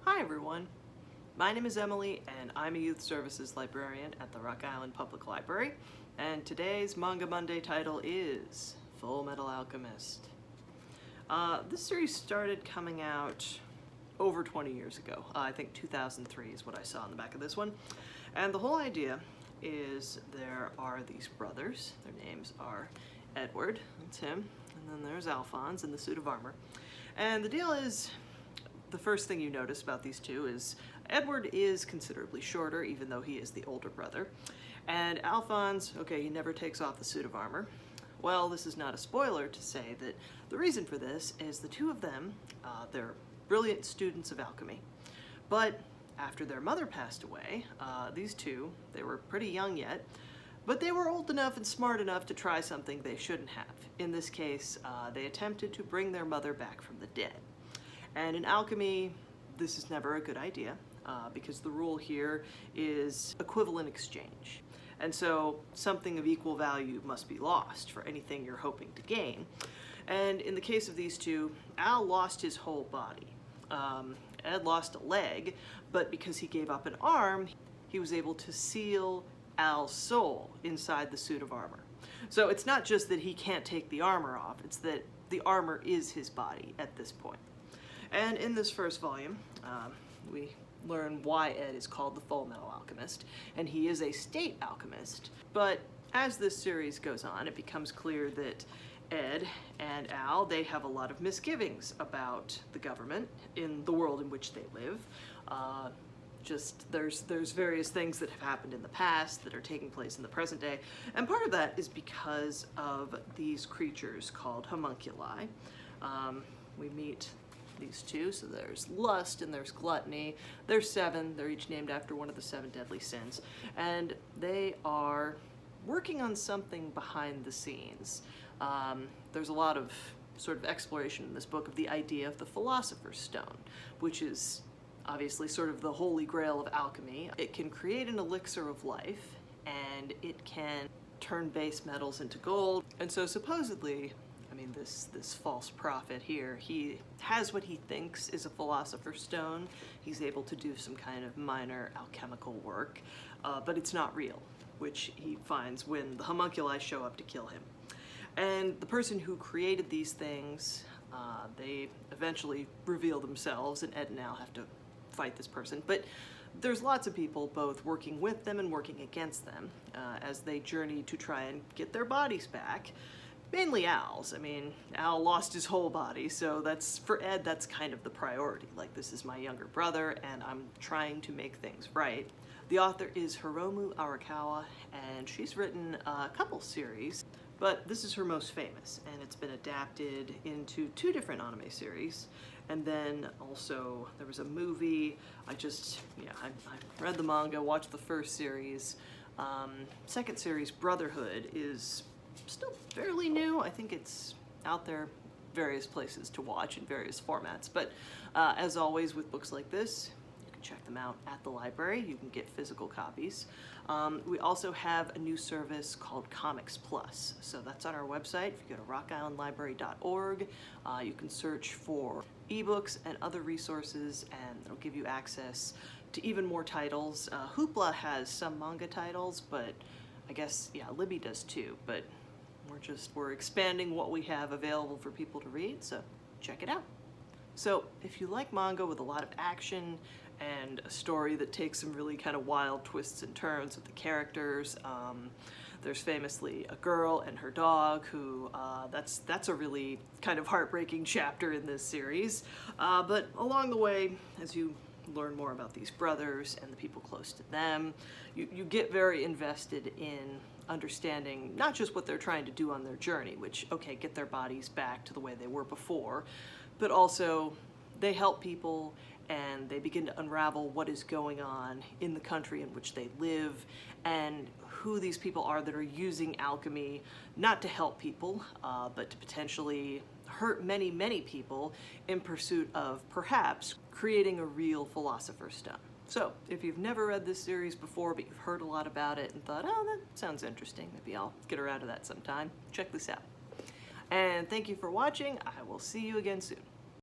Hi everyone, my name is Emily and I'm a youth services librarian at the Rock Island Public Library, and today's Manga Monday title is Fullmetal Alchemist. This series started coming out over 20 years ago. I think 2003 is what I saw on the back of this one. And the whole idea is there are these brothers. Their names are Edward, that's him, and then there's Alphonse in the suit of armor. And the deal is, the first thing you notice about these two is Edward is considerably shorter, even though he is the older brother. And Alphonse, okay, he never takes off the suit of armor. Well, this is not a spoiler to say that the reason for this is the two of them, they're brilliant students of alchemy. But after their mother passed away, these two, they were pretty young yet, but they were old enough and smart enough to try something they shouldn't have. In this case, they attempted to bring their mother back from the dead. And in alchemy, this is never a good idea because the rule here is equivalent exchange. And so something of equal value must be lost for anything you're hoping to gain. And in the case of these two, Al lost his whole body. Ed lost a leg, but because he gave up an arm, he was able to seal Al's soul inside the suit of armor. So it's not just that he can't take the armor off, it's that the armor is his body at this point. And in this first volume, we learn why Ed is called the Fullmetal Alchemist, and he is a state alchemist. But as this series goes on, it becomes clear that Ed and Al, they have a lot of misgivings about the government in the world in which they live. There's various things that have happened in the past that are taking place in the present day, and part of that is because of these creatures called homunculi. We meet these two, so there's lust and there's gluttony. There's seven, they're each named after one of the seven deadly sins, and they are working on something behind the scenes. There's a lot of sort of exploration in this book of the idea of the Philosopher's Stone, which is obviously sort of the holy grail of alchemy. It can create an elixir of life, and it can turn base metals into gold, and so supposedly, I mean, this false prophet here, he has what he thinks is a Philosopher's Stone. He's able to do some kind of minor alchemical work, but it's not real, which he finds when the homunculi show up to kill him. And the person who created these things, they eventually reveal themselves, and Ed and Al have to fight this person. But there's lots of people both working with them and working against them as they journey to try and get their bodies back. Mainly Al's. I mean, Al lost his whole body, so that's, for Ed, that's kind of the priority. Like, this is my younger brother, and I'm trying to make things right. The author is Hiromu Arakawa, and she's written a couple series, but this is her most famous, and it's been adapted into two different anime series. And then also there was a movie. I read the manga, watched the first series. Second series, Brotherhood, is still fairly new. I think it's out there various places to watch in various formats. But as always with books like this, you can check them out at the library. You can get physical copies. We also have a new service called Comics Plus. So that's on our website. If you go to rockislandlibrary.org, you can search for ebooks and other resources, and it'll give you access to even more titles. Hoopla has some manga titles, but I guess, yeah, Libby does too. But we're expanding what we have available for people to read, so check it out. So if you like manga with a lot of action and a story that takes some really kind of wild twists and turns with the characters, there's famously a girl and her dog who, that's a really kind of heartbreaking chapter in this series. But along the way, as you learn more about these brothers and the people close to them, you get very invested in understanding not just what they're trying to do on their journey, which, okay, get their bodies back to the way they were before, but also they help people and they begin to unravel what is going on in the country in which they live and who these people are that are using alchemy not to help people, but to potentially hurt many, many people in pursuit of perhaps creating a real Philosopher's Stone. So, if you've never read this series before, but you've heard a lot about it and thought, oh, that sounds interesting, maybe I'll get around to that sometime, check this out. And thank you for watching. I will see you again soon.